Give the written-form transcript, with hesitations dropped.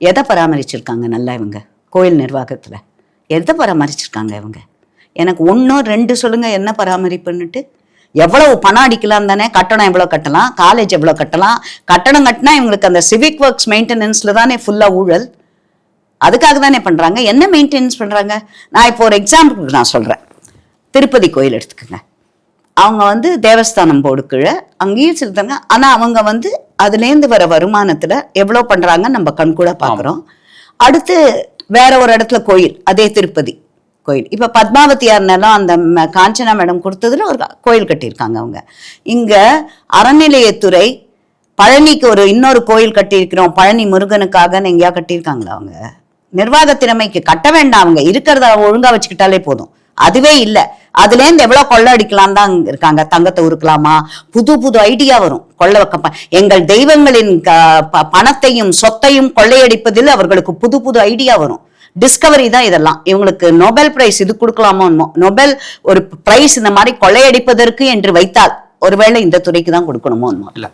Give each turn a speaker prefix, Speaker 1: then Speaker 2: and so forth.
Speaker 1: எதை பராமரிச்சிருக்காங்க நல்லா இவங்க கோயில் நிர்வாகத்தில்? எதை பராமரிச்சிருக்காங்க இவங்க? எனக்கு 1 2 சொல்லுங்க என்ன பராமரிப்புன்னுட்டு. எவ்வளவு பணம் அடிக்கலாம் தானே, கட்டணம் எவ்வளோ கட்டலாம், காலேஜ் எவ்வளோ கட்டலாம், கட்டணம் கட்டினா இவங்களுக்கு அந்த சிவிக் ஒர்க்ஸ் மெயின்டெனன்ஸில் தானே ஃபுல்லாக ஊழல். அதுக்காக தானே பண்ணுறாங்க. என்ன மெயின்டெனன்ஸ் பண்ணுறாங்க? நான் இப்போ ஒரு எக்ஸாம்பிளுக்கு நான் சொல்கிறேன். திருப்பதி கோயில் எடுத்துக்கோங்க. அவங்க தேவஸ்தானம் போர்டு கீழே அங்கேயும் செலுத்தாங்க. ஆனால் அவங்க அதுலேருந்து வர வருமானத்தில் எவ்வளோ பண்ணுறாங்கன்னு நம்ம கண்கூட பார்க்குறோம். அடுத்து வேற ஒரு இடத்துல கோயில், அதே திருப்பதி கோயில். இப்போ பத்மாவதியார் நிலம் அந்த காஞ்சனா மேடம் கொடுத்ததுல ஒரு கோயில் கட்டியிருக்காங்க அவங்க. இங்கே அறநிலையத்துறை பழனிக்கு இன்னொரு கோயில் கட்டியிருக்கிறோம், பழனி முருகனுக்காகன்னு எங்கேயா கட்டியிருக்காங்களா? அவங்க நிர்வாக திறமைக்கு கட்ட வேண்டாம், அவங்க இருக்கிறத ஒழுங்கா வச்சுக்கிட்டாலே போதும். அதுவே இல்லை. அதுலேருந்து எவ்வளோ கொள்ளை அடிக்கலாம் தான் இருக்காங்க. தங்கத்தை உருக்கலாமா, புது புது ஐடியா வரும். கொள்ளை வைக்க எங்கள் தெய்வங்களின் பணத்தையும் சொத்தையும் கொள்ளையடிப்பதில் அவர்களுக்கு புது புது ஐடியா வரும். டிஸ்கவரி தான் இதெல்லாம். இவங்களுக்கு நோபல் பிரைஸ் இது கொடுக்கலாமோ? நோபல் ஒரு பிரைஸ் இந்த மாதிரி கொள்ளையடிப்பதற்கு என்று வைத்தால் ஒருவேளை இந்த துறைக்கு தான் கொடுக்கணுமோ?
Speaker 2: இல்ல